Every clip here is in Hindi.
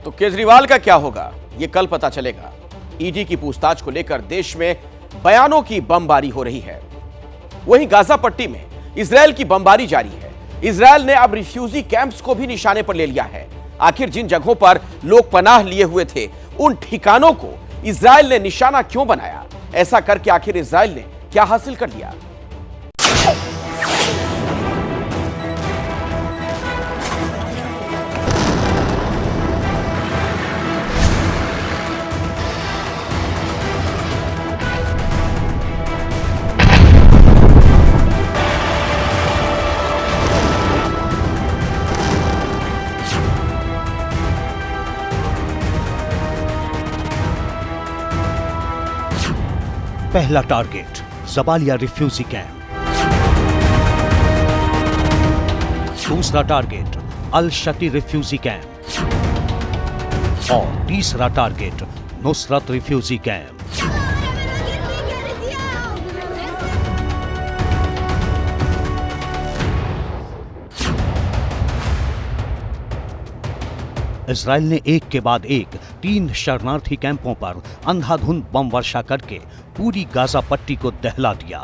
तो केजरीवाल का क्या होगा, ये कल पता चलेगा। ईडी की पूछताछ को लेकर देश में बयानों की बमबारी हो रही है। वहीं गाजा पट्टी में इजरायल की बमबारी जारी है। इजरायल ने अब रिफ्यूजी कैंप्स को भी निशाने पर ले लिया है। आखिर जिन जगहों पर लोग पनाह लिए हुए थे, उन ठिकानों को इजरायल ने निशाना क्यों बनाया? ऐसा करके आखिर इजरायल ने क्या हासिल कर लिया? पहला टारगेट जबालिया रिफ्यूजी कैंप। दूसरा टारगेट अल शती रिफ्यूजी कैंप और तीसरा target Nusrat refugee camp. Israel ने एक के बाद एक 3 शरणार्थी कैंपों पर अंधाधुंध बम वर्षा करके पूरी गाजा पट्टी को दहला दिया।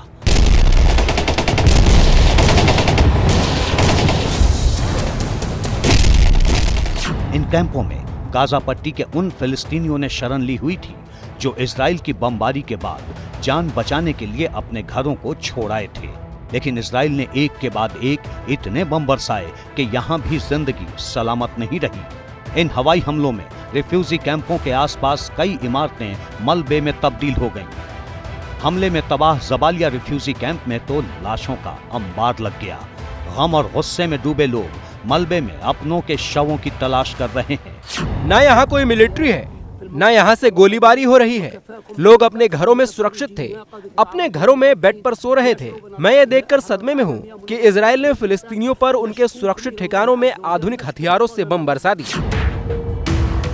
इन कैंपों में गाजा पट्टी के उन फिलिस्तीनियों ने शरण ली हुई थी जो इजराइल की बमबारी के बाद जान बचाने के लिए अपने घरों को छोड़ आए थे। लेकिन इजराइल ने एक के बाद एक इतने बम बरसाए कि यहां भी जिंदगी सलामत नहीं रही। इन हवाई हमलों में रिफ्यूजी कैंपों के आसपास कई इमारतें मलबे में तब्दील हो गईं। हमले में तबाह जबालिया रिफ्यूजी कैंप में तो लाशों का अंबार लग गया। गम और गुस्से में डूबे लोग मलबे में अपनों के शवों की तलाश कर रहे हैं। ना यहाँ कोई मिलिट्री है, ना यहाँ से गोलीबारी हो रही है। लोग अपने घरों में सुरक्षित थे, अपने घरों में बेड पर सो रहे थे। मैं ये देखकर सदमे में हूँ कि इजराइल ने फिलिस्तीनियों पर उनके सुरक्षित ठिकानों में आधुनिक हथियारों से बम बरसा दिए।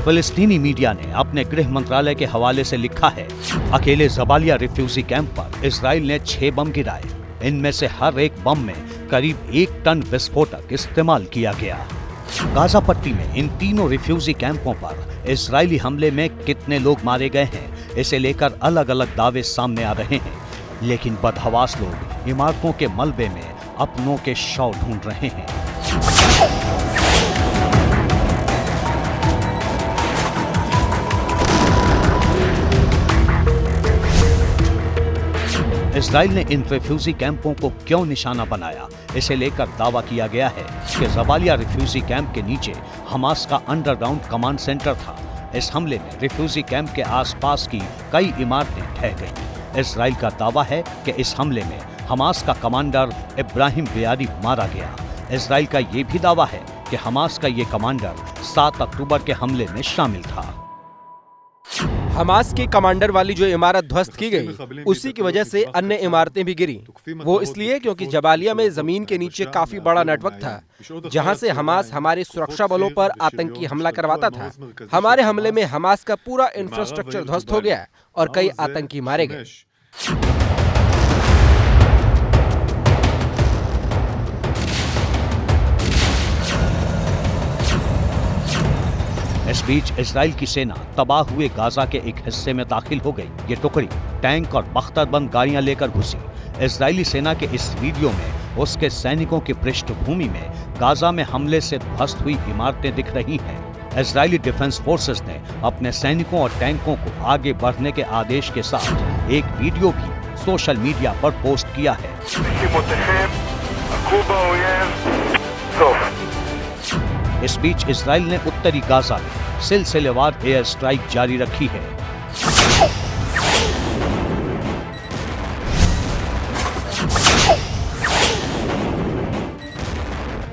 फिलिस्तीनी मीडिया ने अपने गृह मंत्रालय के हवाले से लिखा है, अकेले जबालिया रिफ्यूजी कैंप पर इजराइल ने 6 बम गिराए। इनमें से हर एक बम में करीब 1 टन विस्फोटक इस्तेमाल किया गया। गाजा पट्टी में इन तीनों रिफ्यूजी कैंपों पर इजरायली हमले में कितने लोग मारे गए हैं, इसे लेकर अलग अलग दावे सामने आ रहे हैं। लेकिन बदहवास लोग इमारतों के मलबे में अपनों के शव ढूंढ रहे हैं। इजराइल ने इन रिफ्यूजी कैंपों को क्यों निशाना बनाया, इसे लेकर दावा किया गया है कि जबालिया रिफ्यूजी कैंप के नीचे हमास का अंडरग्राउंड कमांड सेंटर था। इस हमले में रिफ्यूजी कैंप के आसपास की कई इमारतें ढह गईं। इजराइल का दावा है कि इस हमले में हमास का कमांडर इब्राहिम बियारी मारा गया। इजराइल का ये भी दावा है कि हमास का ये कमांडर 7 अक्टूबर के हमले में शामिल था। हमास के कमांडर वाली जो इमारत ध्वस्त की गई, उसी की वजह से अन्य इमारतें भी गिरी। वो इसलिए क्योंकि जबालिया में जमीन के नीचे काफी बड़ा नेटवर्क था, जहां से हमास हमारे सुरक्षा बलों पर आतंकी हमला करवाता था। हमारे हमले में हमास का पूरा इंफ्रास्ट्रक्चर ध्वस्त हो गया और कई आतंकी मारे गए। इस बीच इजराइल की सेना तबाह हुए गाजा के एक हिस्से में दाखिल हो गई। ये टुकड़ी टैंक और बख्तरबंद गाड़ियां लेकर घुसी। इजरायली सेना के इस वीडियो में उसके सैनिकों की पृष्ठभूमि में गाजा में हमले से ध्वस्त हुई इमारतें दिख रही हैं। इजरायली डिफेंस फोर्सेस ने अपने सैनिकों और टैंकों को आगे बढ़ने के आदेश के साथ एक वीडियो भी सोशल मीडिया पर पोस्ट किया है। इस बीच इजराइल ने उत्तरी गाजा में सिलसिलेवार एयर स्ट्राइक जारी रखी है।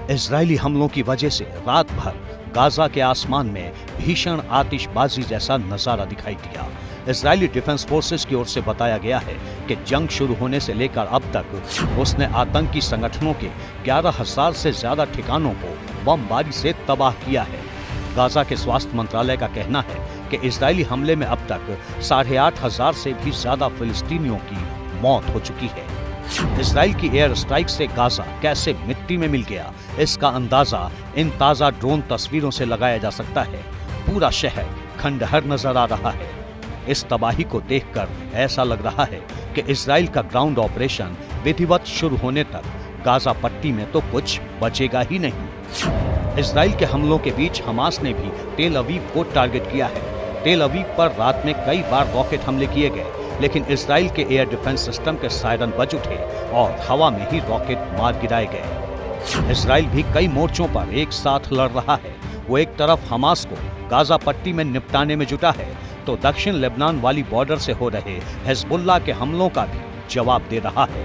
इजरायली हमलों की वजह से रात भर गाजा के आसमान में भीषण आतिशबाजी जैसा नजारा दिखाई दिया। इजरायली डिफेंस फोर्सेस की ओर से बताया गया है कि जंग शुरू होने से लेकर अब तक उसने आतंकी संगठनों के 11,000 से ज्यादा ठिकानों को बमबारी से तबाह किया है। गाजा के स्वास्थ्य मंत्रालय का कहना है कि इजरायली हमले में अब तक 8,500 से भी ज्यादा फिलिस्तीनियों की मौत हो चुकी है। इजराइल की एयर स्ट्राइक से गाजा कैसे मिट्टी में मिल गया, इसका अंदाजा इन ताजा ड्रोन तस्वीरों से लगाया जा सकता है। पूरा शहर खंडहर नजर आ रहा है। इस तबाही को देखकर ऐसा लग रहा है कि इजराइल का ग्राउंड ऑपरेशन विधिवत शुरू होने तक गाजा पट्टी में तो कुछ बचेगा ही नहीं। इजराइल के हमलों के बीच हमास ने भी तेल अवीव को टारगेट किया है। तेल अवीव पर रात में कई बार रॉकेट हमले किए गए, लेकिन इजराइल के एयर डिफेंस सिस्टम के सायरन बज उठे और हवा में ही रॉकेट मार गिराए गए। इजराइल भी कई मोर्चों पर एक साथ लड़ रहा है। वो एक तरफ हमास को गाजा पट्टी में निपटाने में जुटा है, तो दक्षिण लेबनान वाली बॉर्डर से हो रहे हिजबुल्लाह के हमलों का भी जवाब दे रहा है।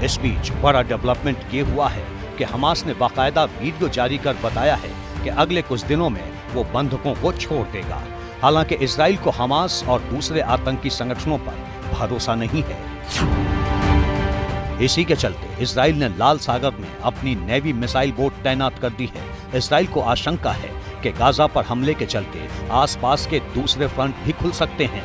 इस बीच बड़ा डेवलपमेंट ये हुआ है कि हमास ने बाकायदा वीडियो जारी कर बताया है कि अगले कुछ दिनों में वो बंधकों को छोड़ देगा। हालांकि इजराइल को हमास और दूसरे आतंकी संगठनों पर भरोसा नहीं है। इसी के चलते इजराइल ने लाल सागर में अपनी नेवी मिसाइल बोट तैनात कर दी है। इजराइल को आशंका है कि गाजा पर हमले के चलते आसपास के दूसरे फ्रंट भी खुल सकते हैं।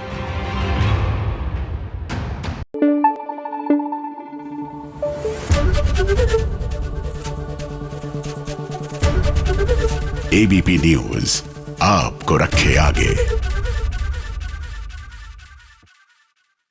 एबीपी न्यूज आपको रखे आगे।